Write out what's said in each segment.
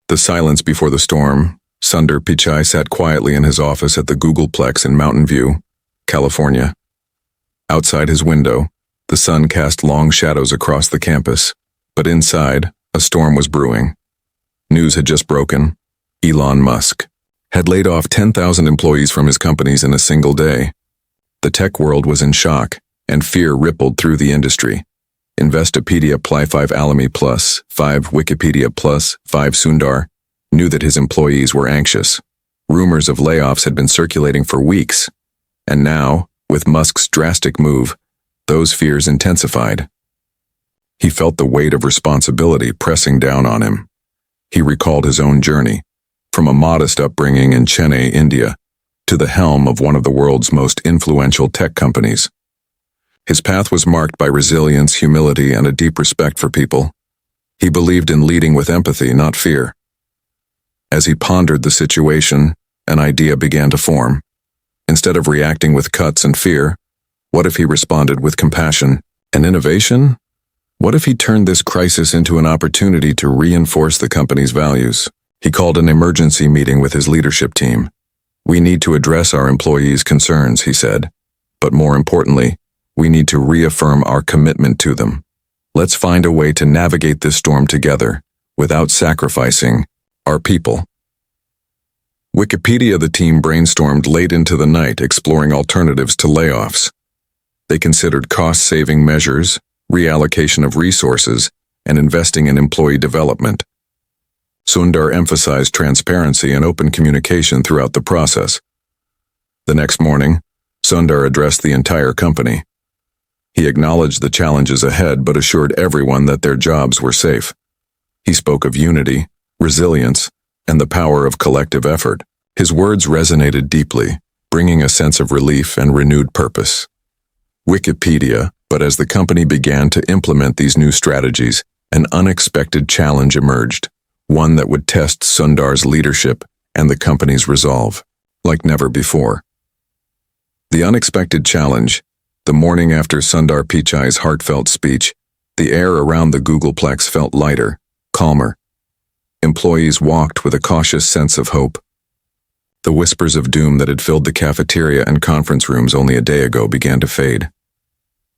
The silence before the storm. Sundar Pichai sat quietly in his office at the Googleplex in Mountain View, California. Outside his window, the sun cast long shadows across the campus, but inside, a storm was brewing. News had just broken. Elon Musk had laid off 10,000 employees from his companies in a single day. The tech world was in shock, and fear rippled through the industry. Investopedia Ply 5 Alamy Plus, 5 Wikipedia Plus, 5 Sundar knew that his employees were anxious. Rumors of layoffs had been circulating for weeks, and now, with Musk's drastic move, those fears intensified. He felt the weight of responsibility pressing down on him. He recalled his own journey, from a modest upbringing in Chennai, India, to the helm of one of the world's most influential tech companies. His path was marked by resilience, humility, and a deep respect for people. He believed in leading with empathy, not fear. As he pondered the situation, an idea began to form. Instead of reacting with cuts and fear, what if he responded with compassion and innovation? What if he turned this crisis into an opportunity to reinforce the company's values? He called an emergency meeting with his leadership team. "We need to address our employees' concerns," he said. "But more importantly, we need to reaffirm our commitment to them. Let's find a way to navigate this storm together without sacrificing our people." Wikipedia, the team brainstormed late into the night, exploring alternatives to layoffs. They considered cost-saving measures, reallocation of resources, and investing in employee development. Sundar emphasized transparency and open communication throughout the process. The next morning, Sundar addressed the entire company. He acknowledged the challenges ahead but assured everyone that their jobs were safe. He spoke of unity, resilience, and the power of collective effort. His words resonated deeply, bringing a sense of relief and renewed purpose. Wikipedia, but as the company began to implement these new strategies, an unexpected challenge emerged, one that would test Sundar's leadership and the company's resolve, like never before. The unexpected challenge. The morning after Sundar Pichai's heartfelt speech, the air around the Googleplex felt lighter, calmer. Employees walked with a cautious sense of hope. The whispers of doom that had filled the cafeteria and conference rooms only a day ago began to fade.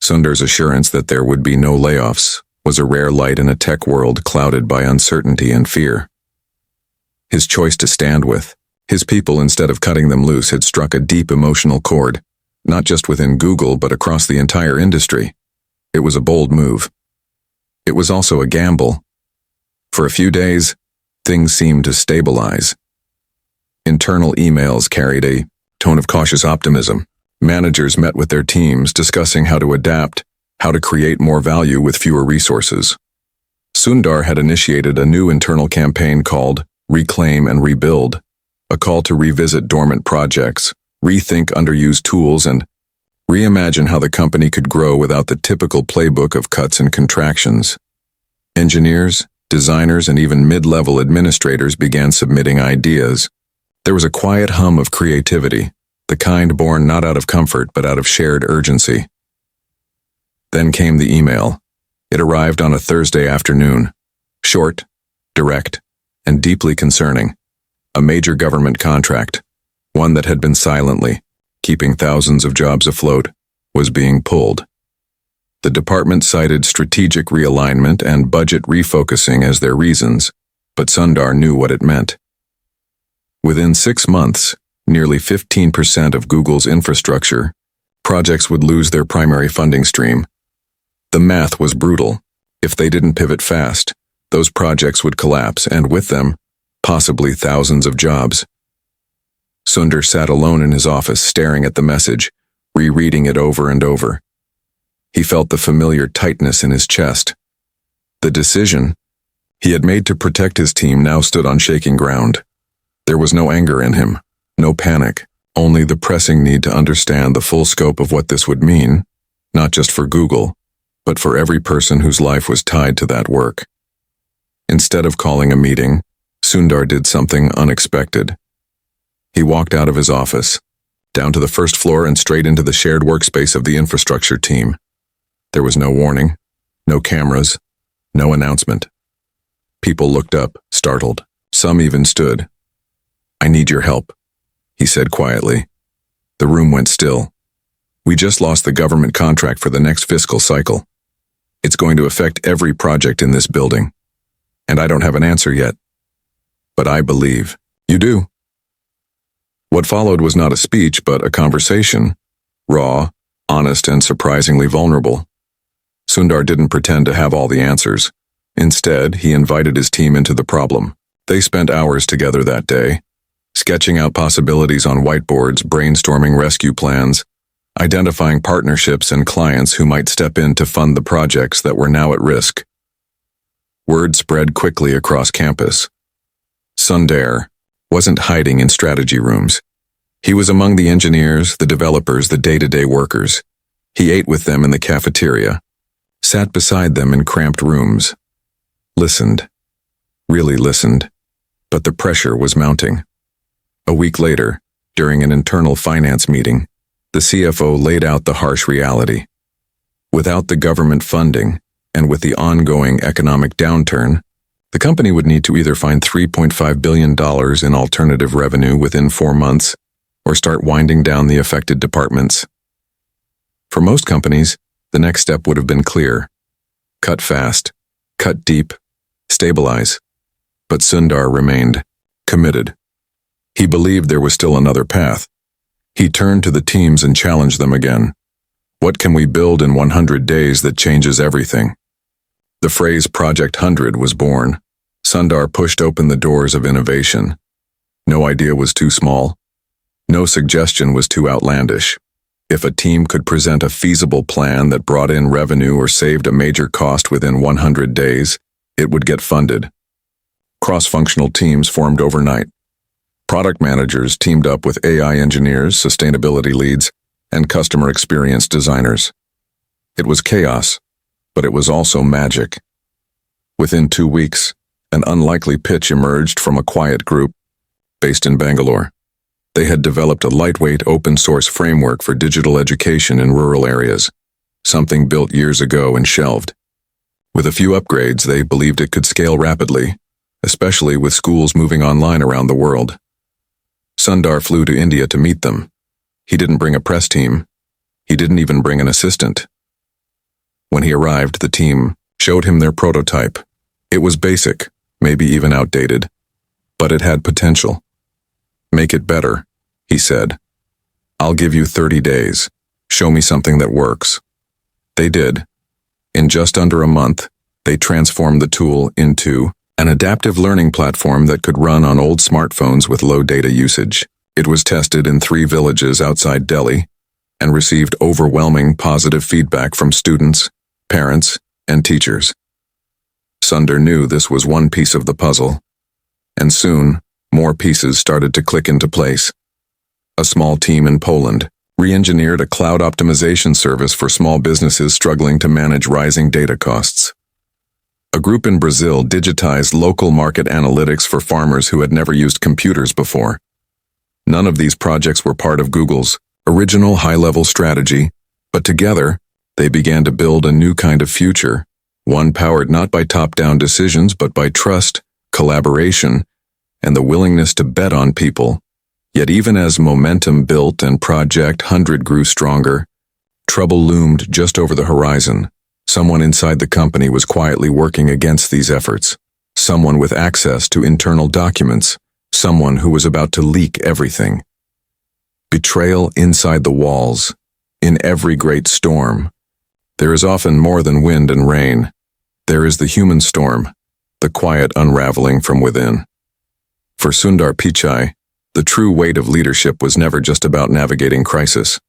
Sundar's assurance that there would be no layoffs was a rare light in a tech world clouded by uncertainty and fear. His choice to stand with his people instead of cutting them loose had struck a deep emotional chord, not just within Google but across the entire industry. It was a bold move. It was also a gamble. For a few days, things seemed to stabilize. Internal emails carried a tone of cautious optimism. Managers met with their teams discussing how to adapt, how to create more value with fewer resources. Sundar had initiated a new internal campaign called Reclaim and Rebuild, a call to revisit dormant projects, rethink underused tools, and reimagine how the company could grow without the typical playbook of cuts and contractions. Engineers, designers, and even mid-level administrators began submitting ideas. There was a quiet hum of creativity, the kind born not out of comfort but out of shared urgency. Then came the email. It arrived on a Thursday afternoon. Short, direct, and deeply concerning. A major government contract, one that had been silently keeping thousands of jobs afloat, was being pulled. The department cited strategic realignment and budget refocusing as their reasons, but Sundar knew what it meant. Within 6 months, nearly 15% of Google's infrastructure projects would lose their primary funding stream. The math was brutal. If they didn't pivot fast, those projects would collapse, and with them, possibly thousands of jobs. Sundar sat alone in his office, staring at the message, rereading it over and over. He felt the familiar tightness in his chest. The decision he had made to protect his team now stood on shaking ground. There was no anger in him, no panic, only the pressing need to understand the full scope of what this would mean, not just for Google, but for every person whose life was tied to that work. Instead of calling a meeting, Sundar did something unexpected. He walked out of his office, down to the first floor and straight into the shared workspace of the infrastructure team. There was no warning, no cameras, no announcement. People looked up, startled. Some even stood. "I need your help," he said quietly. The room went still. "We just lost the government contract for the next fiscal cycle. It's going to affect every project in this building. And I don't have an answer yet. But I believe you do." What followed was not a speech, but a conversation. Raw, honest, and surprisingly vulnerable. Sundar didn't pretend to have all the answers. Instead, he invited his team into the problem. They spent hours together that day, sketching out possibilities on whiteboards, brainstorming rescue plans, identifying partnerships and clients who might step in to fund the projects that were now at risk. Word spread quickly across campus. Sundar wasn't hiding in strategy rooms. He was among the engineers, the developers, the day-to-day workers. He ate with them in the cafeteria, sat beside them in cramped rooms, listened, really listened, but the pressure was mounting. A week later, during an internal finance meeting, the CFO laid out the harsh reality. Without the government funding, and with the ongoing economic downturn, the company would need to either find $3.5 billion in alternative revenue within 4 months, or start winding down the affected departments. For most companies, the next step would have been clear. Cut fast, cut deep, stabilize. But Sundar remained committed. He believed there was still another path. He turned to the teams and challenged them again. What can we build in 100 days that changes everything? The phrase Project 100 was born. Sundar pushed open the doors of innovation. No idea was too small. No suggestion was too outlandish. If a team could present a feasible plan that brought in revenue or saved a major cost within 100 days, it would get funded. Cross-functional teams formed overnight. Product managers teamed up with AI engineers, sustainability leads, and customer experience designers. It was chaos, but it was also magic. Within 2 weeks, an unlikely pitch emerged from a quiet group based in Bangalore. They had developed a lightweight open-source framework for digital education in rural areas, something built years ago and shelved. With a few upgrades, they believed it could scale rapidly, especially with schools moving online around the world. Sundar flew to India to meet them. He didn't bring a press team. He didn't even bring an assistant. When he arrived, the team showed him their prototype. It was basic, maybe even outdated, but it had potential. "Make it better," he said. "I'll give you 30 days. Show me something that works." They did. In just under a month, they transformed the tool into an adaptive learning platform that could run on old smartphones with low data usage. It was tested in 3 villages outside Delhi and received overwhelming positive feedback from students, parents, and teachers. Sundar knew this was one piece of the puzzle, and soon, more pieces started to click into place. A small team in Poland re-engineered a cloud optimization service for small businesses struggling to manage rising data costs. A group in Brazil digitized local market analytics for farmers who had never used computers before. None of these projects were part of Google's original high-level strategy, but together, they began to build a new kind of future, one powered not by top-down decisions but by trust, collaboration, and the willingness to bet on people. Yet even as momentum built and Project 100 grew stronger, trouble loomed just over the horizon. Someone inside the company was quietly working against these efforts. Someone with access to internal documents. Someone who was about to leak everything. Betrayal inside the walls. In every great storm, there is often more than wind and rain. There is the human storm, the quiet unraveling from within. For Sundar Pichai, the true weight of leadership was never just about navigating crisis.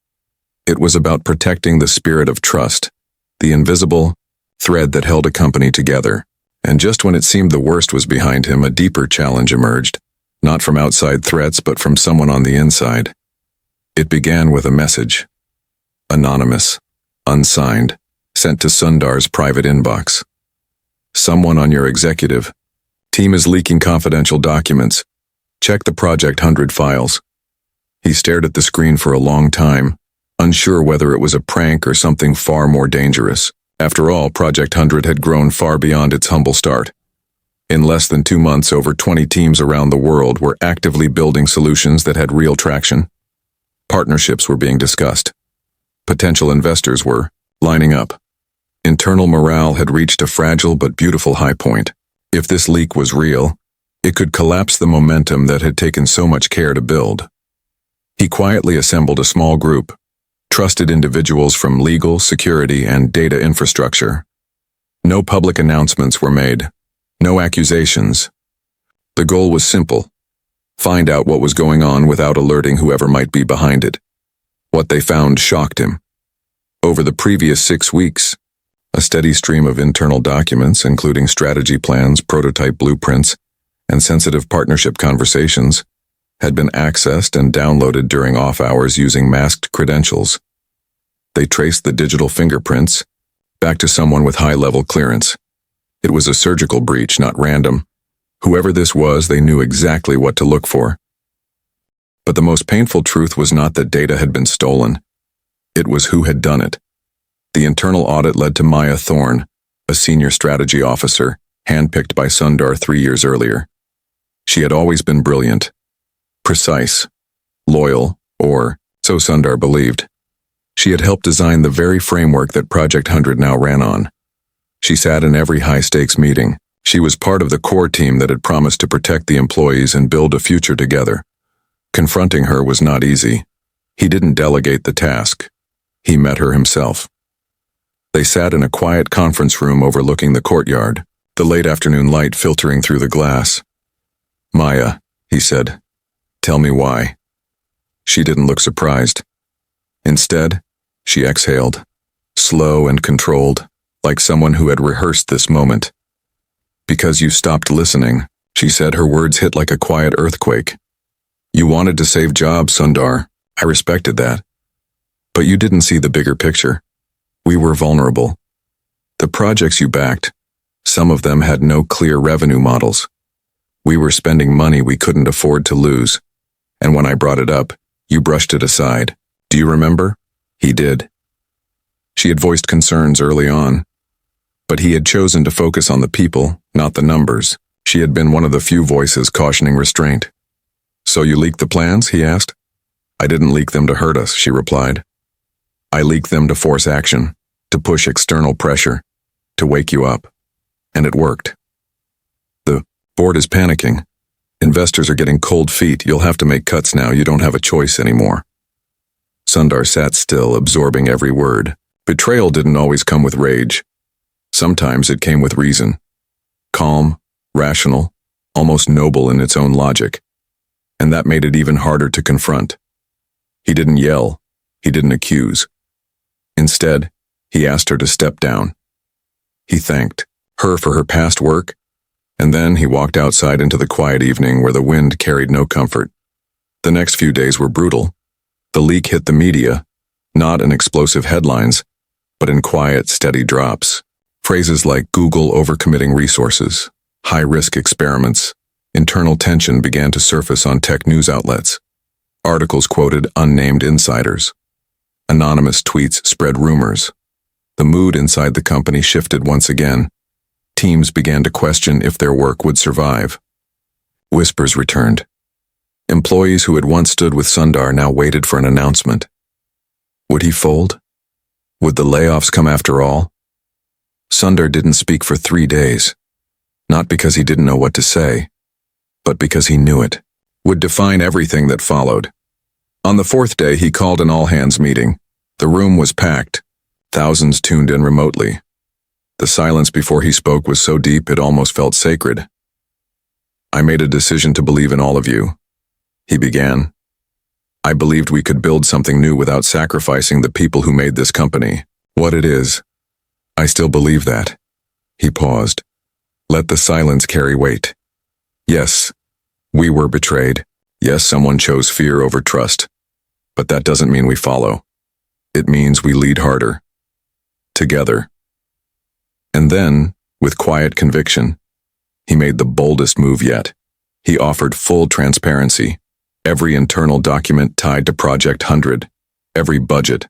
It was about protecting the spirit of trust, the invisible thread that held a company together. And just when it seemed the worst was behind him, a deeper challenge emerged, not from outside threats but from someone on the inside. It began with a message. Anonymous, unsigned, sent to Sundar's private inbox. "Someone on your executive team is leaking confidential documents. Check the Project 100 files." He stared at the screen for a long time, unsure whether it was a prank or something far more dangerous. After all, Project 100 had grown far beyond its humble start. In less than 2 months, over 20 teams around the world were actively building solutions that had real traction. Partnerships were being discussed. Potential investors were lining up. Internal morale had reached a fragile but beautiful high point. If this leak was real, it could collapse the momentum that had taken so much care to build. He quietly assembled a small group, trusted individuals from legal, security, and data infrastructure. No public announcements were made. No accusations. The goal was simple: find out what was going on without alerting whoever might be behind it. What they found shocked him. Over the previous 6 weeks, a steady stream of internal documents, including strategy plans, prototype blueprints, and sensitive partnership conversations, had been accessed and downloaded during off hours using masked credentials. They traced the digital fingerprints back to someone with high-level clearance. It was a surgical breach, not random. Whoever this was, they knew exactly what to look for. But the most painful truth was not that data had been stolen. It was who had done it. The internal audit led to Maya Thorne, a senior strategy officer, handpicked by Sundar 3 years earlier. She had always been brilliant, precise, loyal, or so Sundar believed. She had helped design the very framework that Project 100 now ran on. She sat in every high-stakes meeting. She was part of the core team that had promised to protect the employees and build a future together. Confronting her was not easy. He didn't delegate the task. He met her himself. They sat in a quiet conference room overlooking the courtyard, the late afternoon light filtering through the glass. "Maya," he said, "tell me why." She didn't look surprised. Instead, she exhaled, slow and controlled, like someone who had rehearsed this moment. "Because you stopped listening," she said, her words hit like a quiet earthquake. "You wanted to save jobs, Sundar. I respected that. But you didn't see the bigger picture. We were vulnerable. The projects you backed, some of them had no clear revenue models. We were spending money we couldn't afford to lose. And when I brought it up, you brushed it aside. Do you remember?" He did. She had voiced concerns early on, but he had chosen to focus on the people, not the numbers. She had been one of the few voices cautioning restraint. "So you leaked the plans?" he asked. "I didn't leak them to hurt us," she replied. "I leaked them to force action, to push external pressure, to wake you up. And it worked. The board is panicking. Investors are getting cold feet. You'll have to make cuts now. You don't have a choice anymore." Sundar sat still, absorbing every word. Betrayal didn't always come with rage. Sometimes it came with reason. Calm, rational, almost noble in its own logic. And that made it even harder to confront. He didn't yell. He didn't accuse. Instead, he asked her to step down. He thanked her for her past work, and then he walked outside into the quiet evening where the wind carried no comfort. The next few days were brutal. The leak hit the media, not in explosive headlines, but in quiet, steady drops. Phrases like Google overcommitting resources, high-risk experiments, internal tension began to surface on tech news outlets. Articles quoted unnamed insiders. Anonymous tweets spread rumors. The mood inside the company shifted once again. Teams began to question if their work would survive. Whispers returned. Employees who had once stood with Sundar now waited for an announcement. Would he fold? Would the layoffs come after all? Sundar didn't speak for 3 days. Not because he didn't know what to say, but because he knew it would define everything that followed. On the 4th day, he called an all-hands meeting. The room was packed. Thousands tuned in remotely. The silence before he spoke was so deep it almost felt sacred. "I made a decision to believe in all of you," he began. "I believed we could build something new without sacrificing the people who made this company what it is. I still believe that." He paused. Let the silence carry weight. Yes, we were betrayed. Yes, someone chose fear over trust. But that doesn't mean we follow. It means we lead harder. Together. And then, with quiet conviction, he made the boldest move yet. He offered full transparency. Every internal document tied to Project 100, every budget,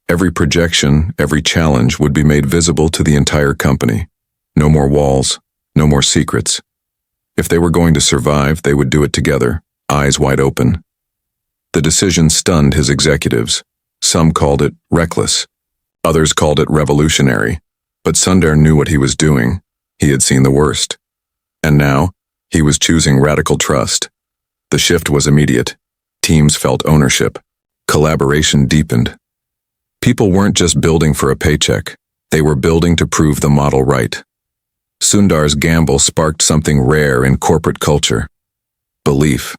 every projection, every challenge would be made visible to the entire company. No more walls, no more secrets, If they were going to survive, they would do it together, eyes wide open. The decision stunned his executives. Some called it reckless. Others called it revolutionary. But Sundar knew what he was doing. He had seen the worst. And now, he was choosing radical trust. The shift was immediate. Teams felt ownership. Collaboration deepened. People weren't just building for a paycheck. They were building to prove the model right. Sundar's gamble sparked something rare in corporate culture: belief.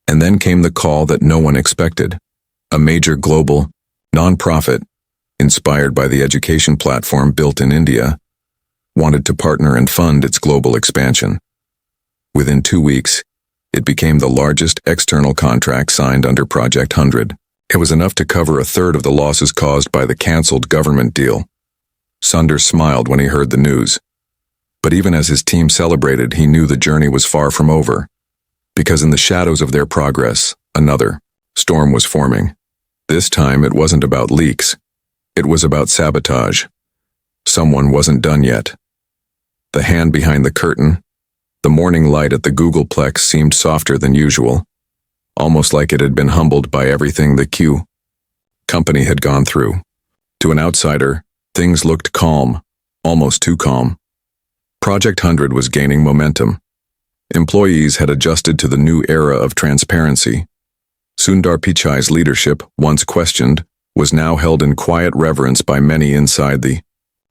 And then came the call that no one expected. A major global, non-profit, inspired by the education platform built in India, wanted to partner and fund its global expansion. Within 2 weeks, it became the largest external contract signed under Project 100. It was enough to cover a third of the losses caused by the cancelled government deal. Sundar smiled when he heard the news. But even as his team celebrated, he knew the journey was far from over. Because in the shadows of their progress, another storm was forming. This time it wasn't about leaks. It was about sabotage. Someone wasn't done yet. The hand behind the curtain, the morning light at the Googleplex seemed softer than usual, almost like it had been humbled by everything the Q company had gone through. To an outsider, things looked calm, almost too calm. Project 100 was gaining momentum. Employees had adjusted to the new era of transparency. Sundar Pichai's leadership, once questioned, was now held in quiet reverence by many inside the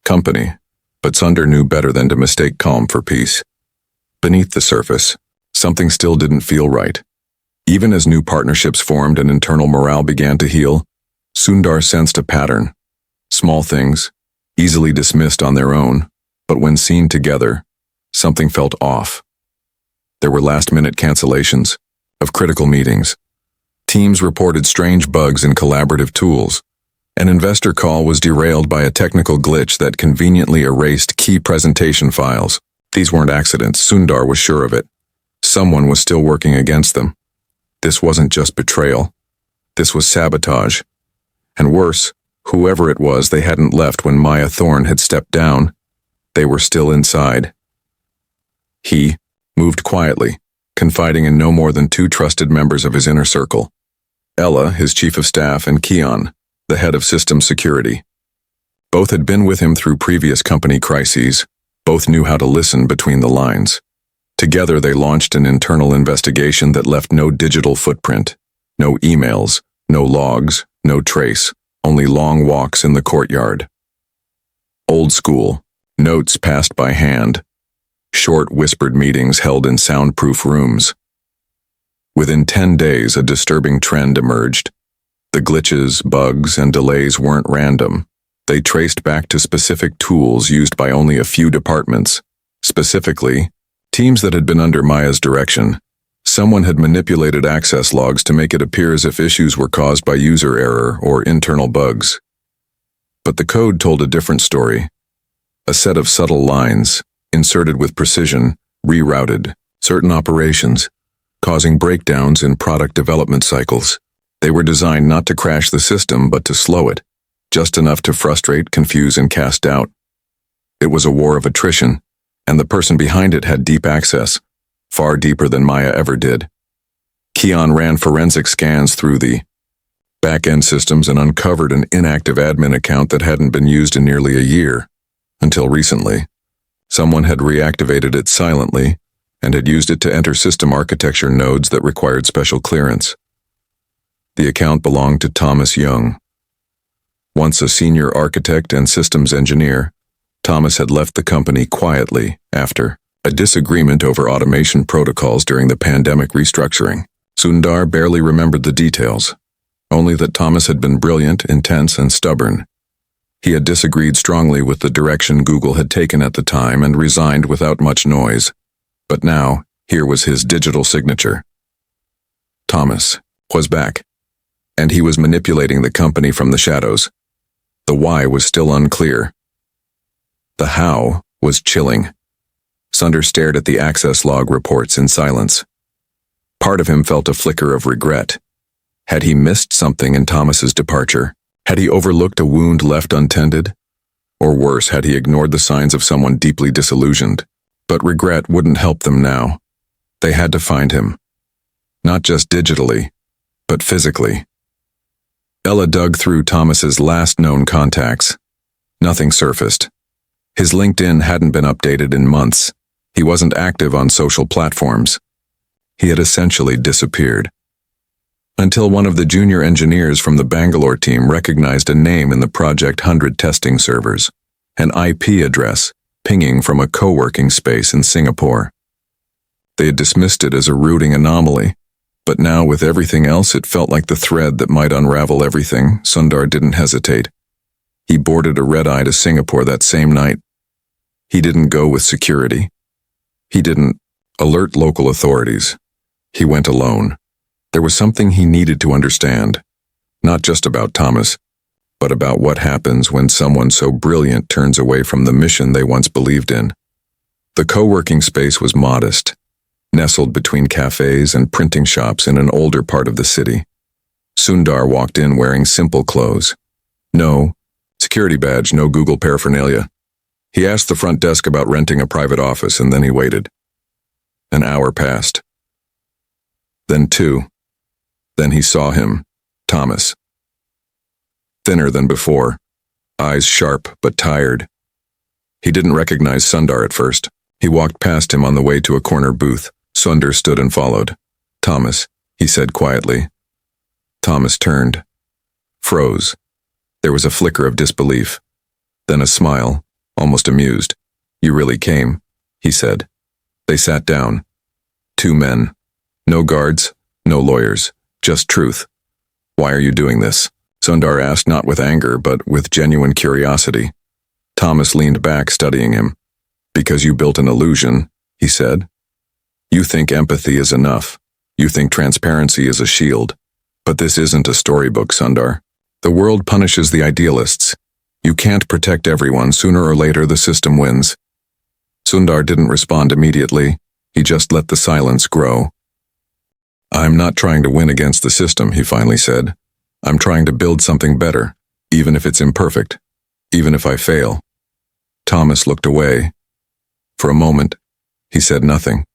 company. But Sundar knew better than to mistake calm for peace. Beneath the surface, something still didn't feel right. Even as new partnerships formed and internal morale began to heal, Sundar sensed a pattern. Small things, easily dismissed on their own, but when seen together, something felt off. There were last-minute cancellations of critical meetings. Teams reported strange bugs in collaborative tools. An investor call was derailed by a technical glitch that conveniently erased key presentation files. These weren't accidents, Sundar was sure of it. Someone was still working against them. This wasn't just betrayal. This was sabotage. And worse, whoever it was, they hadn't left when Maya Thorne had stepped down. They were still inside. He moved quietly, confiding in no more than 2 trusted members of his inner circle: Ella, his chief of staff, and Keon, the head of systems security. Both had been with him through previous company crises. Both knew how to listen between the lines. Together they launched an internal investigation that left no digital footprint, no emails, no logs, no trace, only long walks in the courtyard. Old school, notes passed by hand, short whispered meetings held in soundproof rooms. Within 10 days, a disturbing trend emerged. The glitches, bugs, and delays weren't random. They traced back to specific tools used by only a few departments. Specifically, teams that had been under Maya's direction. Someone had manipulated access logs to make it appear as if issues were caused by user error or internal bugs. But the code told a different story. A set of subtle lines, inserted with precision, rerouted certain operations, causing breakdowns in product development cycles. They were designed not to crash the system, but to slow it, just enough to frustrate, confuse, and cast doubt. It was a war of attrition, and the person behind it had deep access, far deeper than Maya ever did. Keon ran forensic scans through the back-end systems and uncovered an inactive admin account that hadn't been used in nearly a year. Until recently, someone had reactivated it silently and had used it to enter system architecture nodes that required special clearance. The account belonged to Thomas Young. Once a senior architect and systems engineer, Thomas had left the company quietly after a disagreement over automation protocols during the pandemic restructuring. Sundar barely remembered the details, only that Thomas had been brilliant, intense, and stubborn. He had disagreed strongly with the direction Google had taken at the time and resigned without much noise. But now, here was his digital signature. Thomas was back, and he was manipulating the company from the shadows. The why was still unclear. The how was chilling. Sundar stared at the access log reports in silence. Part of him felt a flicker of regret. Had he missed something in Thomas's departure? Had he overlooked a wound left untended? Or worse, had he ignored the signs of someone deeply disillusioned? But regret wouldn't help them now. They had to find him. Not just digitally, but physically. Ella dug through Thomas's last known contacts. Nothing surfaced. His LinkedIn hadn't been updated in months. He wasn't active on social platforms. He had essentially disappeared. Until one of the junior engineers from the Bangalore team recognized a name in the Project 100 testing servers, an IP address pinging from a co-working space in Singapore. They had dismissed it as a routing anomaly, but now with everything else it felt like the thread that might unravel everything. Sundar didn't hesitate. He boarded a red-eye to Singapore that same night. He didn't go with security. He didn't alert local authorities. He went alone. There was something he needed to understand, not just about Thomas, but about what happens when someone so brilliant turns away from the mission they once believed in. The co-working space was modest, nestled between cafes and printing shops in an older part of the city. Sundar walked in wearing simple clothes. No security badge, no Google paraphernalia. He asked the front desk about renting a private office, and then he waited. An hour passed. Then 2. Then he saw him, Thomas. Thinner than before, eyes sharp but tired. He didn't recognize Sundar at first. He walked past him on the way to a corner booth. Sundar stood and followed. "Thomas," he said quietly. Thomas turned, froze. There was a flicker of disbelief, then a smile, almost amused. "You really came," he said. They sat down. 2 men. No guards, no lawyers, just truth. "Why are you doing this?" Sundar asked, not with anger, but with genuine curiosity. Thomas leaned back, studying him. "Because you built an illusion," he said. "You think empathy is enough. You think transparency is a shield. But this isn't a storybook, Sundar. The world punishes the idealists. You can't protect everyone. Sooner or later, the system wins." Sundar didn't respond immediately. He just let the silence grow. "I'm not trying to win against the system," he finally said. "I'm trying to build something better, even if it's imperfect, even if I fail." Thomas looked away. For a moment, he said nothing.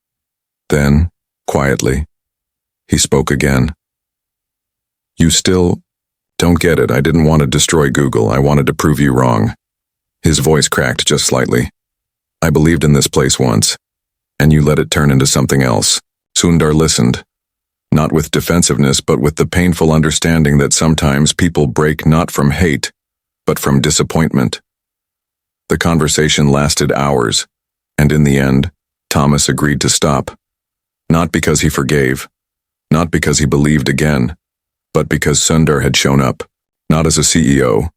Then, quietly, he spoke again. "You still don't get it. I didn't want to destroy Google. I wanted to prove you wrong." His voice cracked just slightly. "I believed in this place once, and you let it turn into something else." Sundar listened, not with defensiveness, but with the painful understanding that sometimes people break not from hate, but from disappointment. The conversation lasted hours, and in the end, Thomas agreed to stop. Not because he forgave, not because he believed again, but because Sundar had shown up, not as a CEO,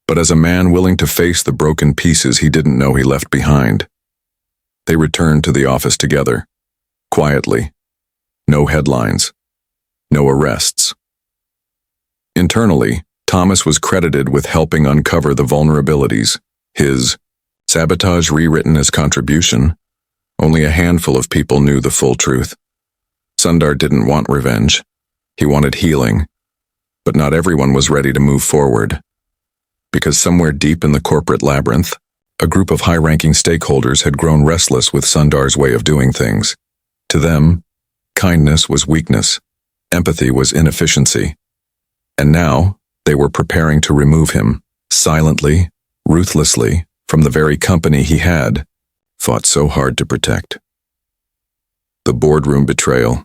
but as a man willing to face the broken pieces he didn't know he left behind. They returned to the office together, quietly. No headlines, no arrests. Internally, Thomas was credited with helping uncover the vulnerabilities. His sabotage rewritten as contribution. Only a handful of people knew the full truth. Sundar didn't want revenge. He wanted healing. But not everyone was ready to move forward. Because somewhere deep in the corporate labyrinth, a group of high-ranking stakeholders had grown restless with Sundar's way of doing things. To them, kindness was weakness. Empathy was inefficiency. And now, they were preparing to remove him, silently, ruthlessly, from the very company he had fought so hard to protect. The boardroom betrayal.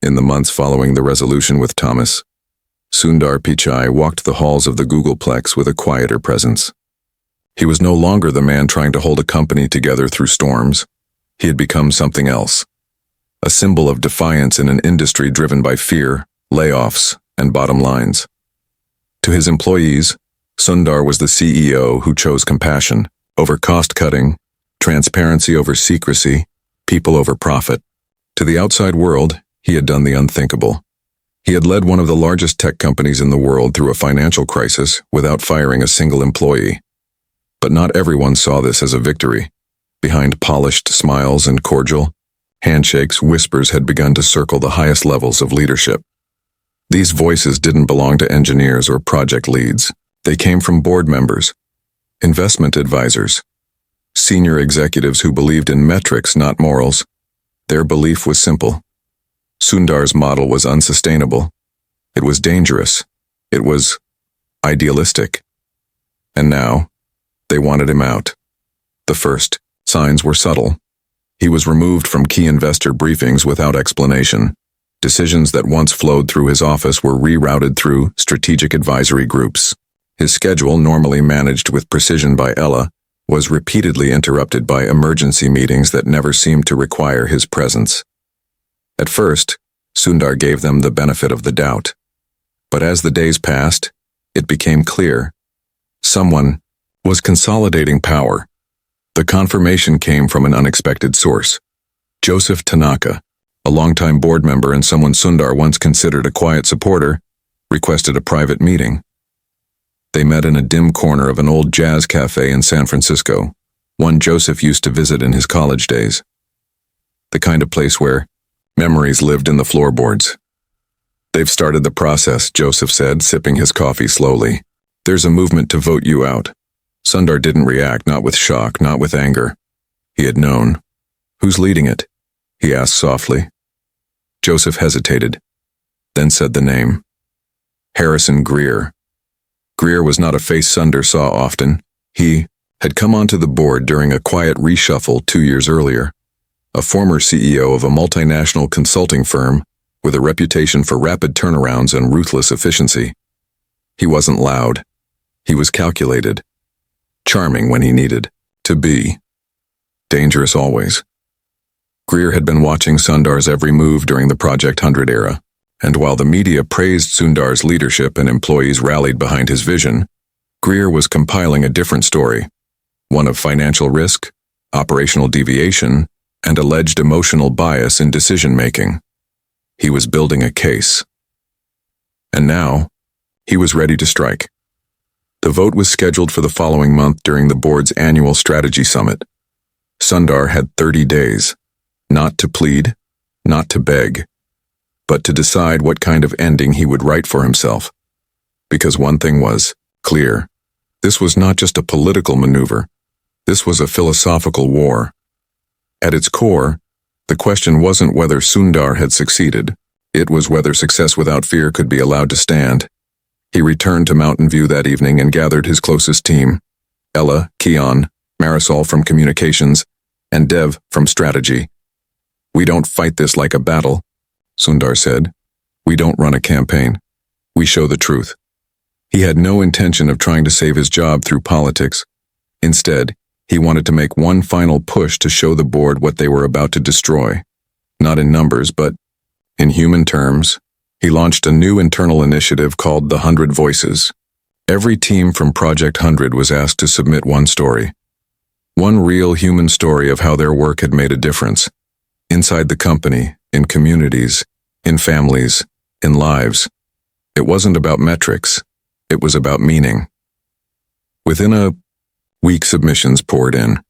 In the months following the resolution with Thomas, Sundar Pichai walked the halls of the Googleplex with a quieter presence. He was no longer the man trying to hold a company together through storms. He had become something else. A symbol of defiance in an industry driven by fear, layoffs, and bottom lines. To his employees, Sundar was the CEO who chose compassion over cost-cutting, transparency over secrecy, people over profit. To the outside world, he had done the unthinkable. He had led one of the largest tech companies in the world through a financial crisis without firing a single employee. But not everyone saw this as a victory. Behind polished smiles and cordial handshakes, whispers had begun to circle the highest levels of leadership. These voices didn't belong to engineers or project leads. They came from board members, investment advisors, senior executives who believed in metrics, not morals. Their belief was simple. Sundar's model was unsustainable. It was dangerous. It was idealistic. And now, they wanted him out. The first signs were subtle. He was removed from key investor briefings without explanation. Decisions that once flowed through his office were rerouted through strategic advisory groups. His schedule, normally managed with precision by Ella, was repeatedly interrupted by emergency meetings that never seemed to require his presence. At first, Sundar gave them the benefit of the doubt. But as the days passed, it became clear. Someone was consolidating power. The confirmation came from an unexpected source. Joseph Tanaka, a longtime board member and someone Sundar once considered a quiet supporter, requested a private meeting. They met in a dim corner of an old jazz cafe in San Francisco, one Joseph used to visit in his college days. The kind of place where memories lived in the floorboards. "They've started the process," Joseph said, sipping his coffee slowly. "There's a movement to vote you out." Sundar didn't react, not with shock, not with anger. He had known. "Who's leading it?" he asked softly. Joseph hesitated, then said the name. Harrison Greer. Greer was not a face Sundar saw often. He had come onto the board during a quiet reshuffle 2 years earlier. A former CEO of a multinational consulting firm with a reputation for rapid turnarounds and ruthless efficiency. He wasn't loud. He was calculated. Charming when he needed to be. Dangerous always. Greer had been watching Sundar's every move during the Project 100 era, and while the media praised Sundar's leadership and employees rallied behind his vision, Greer was compiling a different story, one of financial risk, operational deviation, and alleged emotional bias in decision-making. He was building a case. And now, he was ready to strike. The vote was scheduled for the following month during the board's annual strategy summit. Sundar had 30 days, not to plead, not to beg, but to decide what kind of ending he would write for himself. Because one thing was clear. This was not just a political maneuver. This was a philosophical war. At its core, the question wasn't whether Sundar had succeeded. It was whether success without fear could be allowed to stand. He returned to Mountain View that evening and gathered his closest team. Ella, Keon, Marisol from communications, and Dev from strategy. "We don't fight this like a battle," Sundar said. "We don't run a campaign. We show the truth." He had no intention of trying to save his job through politics. Instead, he wanted to make one final push to show the board what they were about to destroy. Not in numbers, but in human terms. He launched a new internal initiative called the 100 Voices. Every team from Project 100 was asked to submit one story. One real human story of how their work had made a difference. Inside the company, in communities, in families, in lives. It wasn't about metrics. It was about meaning. Within a week, submissions poured in.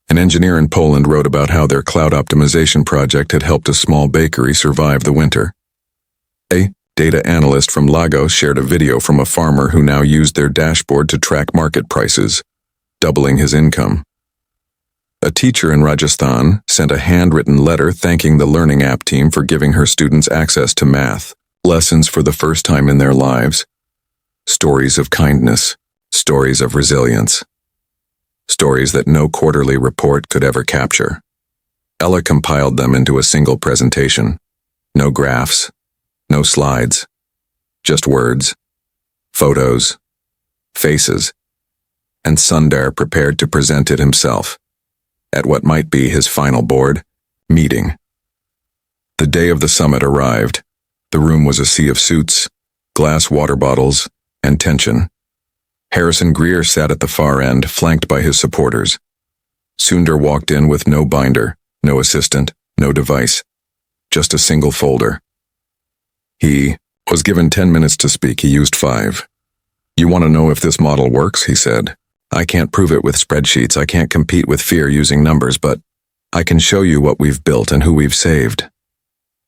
An engineer in Poland wrote about how their cloud optimization project had helped a small bakery survive the winter. A data analyst from Lagos shared a video from a farmer who now used their dashboard to track market prices, doubling his income. A teacher in Rajasthan sent a handwritten letter thanking the Learning App team for giving her students access to math lessons for the first time in their lives. Stories of kindness, stories of resilience. Stories that no quarterly report could ever capture. Ella compiled them into a single presentation. No graphs, no slides, just words, photos, faces, and Sundar prepared to present it himself at what might be his final board meeting. The day of the summit arrived. The room was a sea of suits, glass water bottles, and tension. Harrison Greer sat at the far end, flanked by his supporters. Sundar walked in with no binder, no assistant, no device, just a single folder. He was given 10 minutes to speak. He used 5. "You want to know if this model works?" he said. "I can't prove it with spreadsheets. I can't compete with fear using numbers, but I can show you what we've built and who we've saved."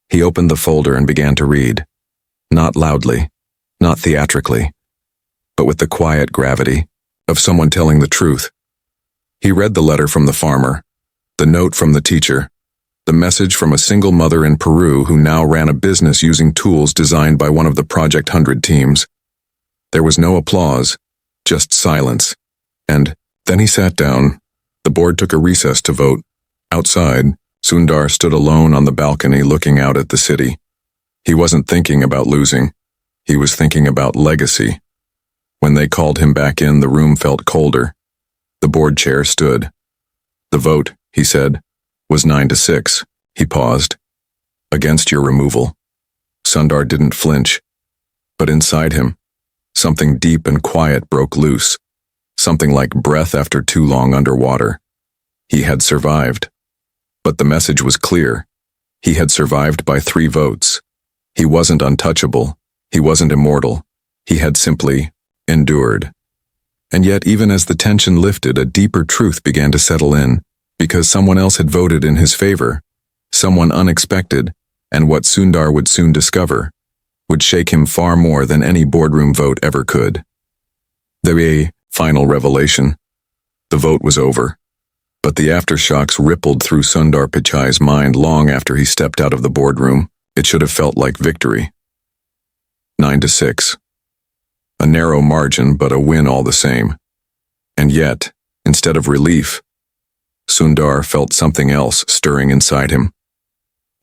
He opened the folder and began to read. Not loudly, not theatrically, but with the quiet gravity of someone telling the truth. He read the letter from the farmer, the note from the teacher, The message from a single mother in Peru who now ran a business using tools designed by one of the Project 100 teams. There was no applause, just silence. And then he sat down. The board took a recess to vote. Outside, Sundar stood alone on the balcony looking out at the city. He wasn't thinking about losing. He was thinking about legacy. When they called him back in, the room felt colder. The board chair stood. The vote, he said, was 9-6. He paused. Against your removal. Sundar didn't flinch. But inside him, something deep and quiet broke loose. Something like breath after too long underwater. He had survived. But the message was clear. He had survived by 3 votes. He wasn't untouchable. He wasn't immortal. He had simply endured. And yet, even as the tension lifted, a deeper truth began to settle in, because someone else had voted in his favor. Someone unexpected, and what Sundar would soon discover, would shake him far more than any boardroom vote ever could. The final revelation. The vote was over. But the aftershocks rippled through Sundar Pichai's mind long after he stepped out of the boardroom. It should have felt like victory. 9-6. A narrow margin, but a win all the same. And yet, instead of relief, Sundar felt something else stirring inside him.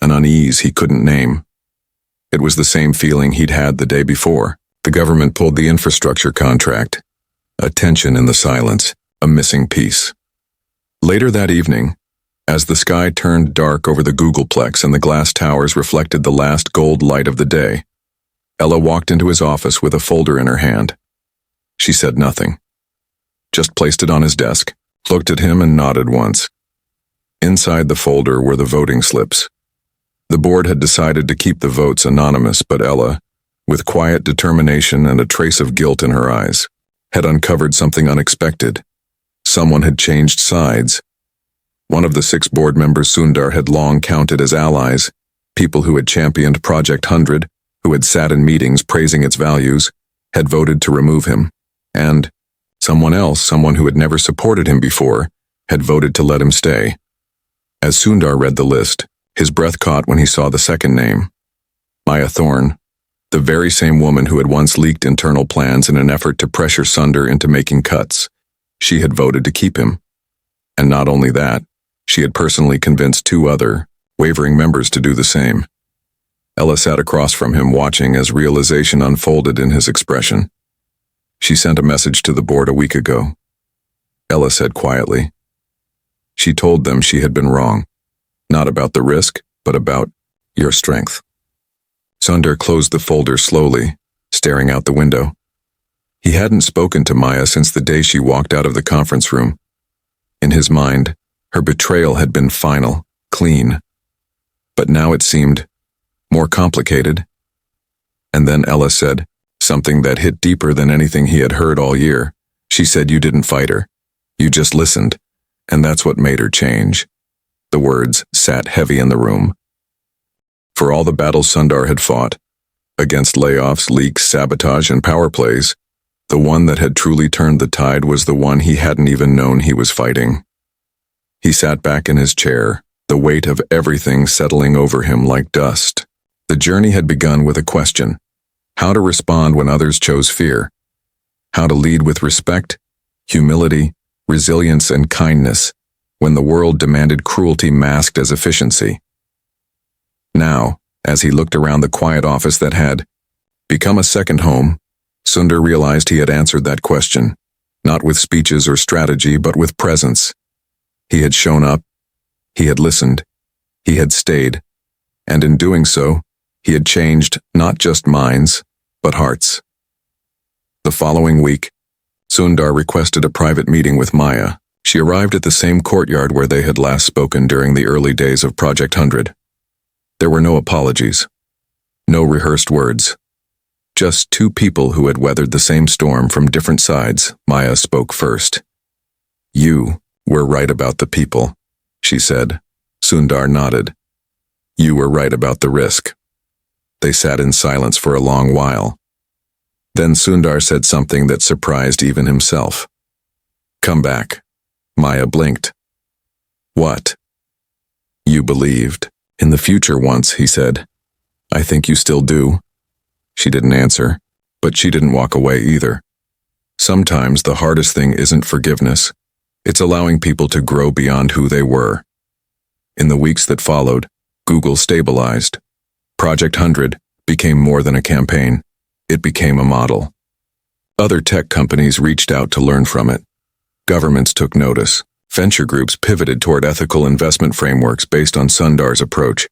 An unease he couldn't name. It was the same feeling he'd had the day before. The government pulled the infrastructure contract. A tension in the silence, a missing piece. Later that evening, as the sky turned dark over the Googleplex and the glass towers reflected the last gold light of the day, Ella walked into his office with a folder in her hand. She said nothing. Just placed it on his desk, looked at him and nodded once. Inside the folder were the voting slips. The board had decided to keep the votes anonymous, but Ella, with quiet determination and a trace of guilt in her eyes, had uncovered something unexpected. Someone had changed sides. One of the 6 board members Sundar had long counted as allies, people who had championed Project 100, who had sat in meetings praising its values, had voted to remove him. And someone else, someone who had never supported him before, had voted to let him stay. As Sundar read the list, his breath caught when he saw the second name. Maya Thorne, the very same woman who had once leaked internal plans in an effort to pressure Sundar into making cuts. She had voted to keep him. And not only that, she had personally convinced 2 other, wavering members to do the same. Ella sat across from him watching as realization unfolded in his expression. She sent a message to the board a week ago. Ella said quietly. She told them she had been wrong. Not about the risk, but about your strength. Sundar closed the folder slowly, staring out the window. He hadn't spoken to Maya since the day she walked out of the conference room. In his mind, her betrayal had been final, clean. But now it seemed more complicated. And then Ella said something that hit deeper than anything he had heard all year. She said, "You didn't fight her. You just listened." And that's what made her change. The words sat heavy in the room. For all the battles Sundar had fought, against layoffs, leaks, sabotage, and power plays, the one that had truly turned the tide was the one he hadn't even known he was fighting. He sat back in his chair, the weight of everything settling over him like dust. The journey had begun with a question: how to respond when others chose fear, how to lead with respect, humility, resilience, and kindness when the world demanded cruelty masked as efficiency. Now, as he looked around the quiet office that had become a second home, Sundar realized he had answered that question, not with speeches or strategy, but with presence. He had shown up, he had listened, he had stayed, and in doing so, he had changed not just minds, but hearts. The following week, Sundar requested a private meeting with Maya. She arrived at the same courtyard where they had last spoken during the early days of Project 100. There were no apologies, no rehearsed words. Just 2 people who had weathered the same storm from different sides. Maya spoke first. "You were right about the people," she said. Sundar nodded. "You were right about the risk." They sat in silence for a long while. Then Sundar said something that surprised even himself. "Come back." Maya blinked. "What?" You believed in the future once, he said. I think you still do. She didn't answer, but she didn't walk away either. Sometimes the hardest thing isn't forgiveness. It's allowing people to grow beyond who they were. In the weeks that followed, Google stabilized. Project 100 became more than a campaign. It became a model. Other tech companies reached out to learn from it. Governments took notice. Venture groups pivoted toward ethical investment frameworks based on Sundar's approach.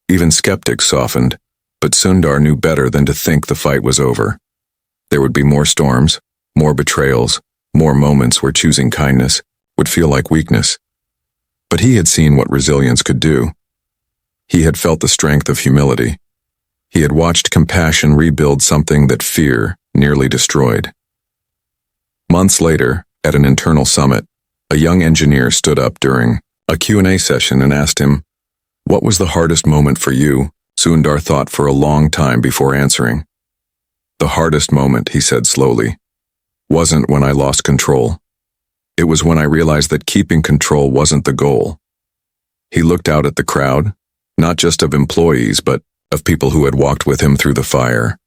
Even skeptics softened, but Sundar knew better than to think the fight was over. There would be more storms, more betrayals, more moments where choosing kindness would feel like weakness. But he had seen what resilience could do. He had felt the strength of humility. He had watched compassion rebuild something that fear nearly destroyed. Months later, at an internal summit, a young engineer stood up during a Q&A session and asked him, "What was the hardest moment for you?" Sundar thought for a long time before answering. "The hardest moment," he said slowly, "wasn't when I lost control. It was when I realized that keeping control wasn't the goal." He looked out at the crowd, not just of employees, but of people who had walked with him through the fire.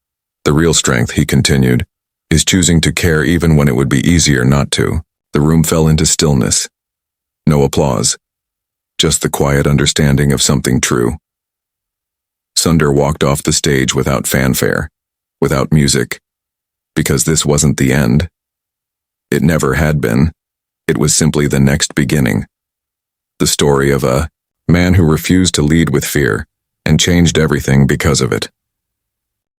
The real strength, he continued, is choosing to care even when it would be easier not to. The room fell into stillness. No applause. Just the quiet understanding of something true. Sundar walked off the stage without fanfare, without music, because this wasn't the end. It never had been. It was simply the next beginning. The story of a man who refused to lead with fear and changed everything because of it.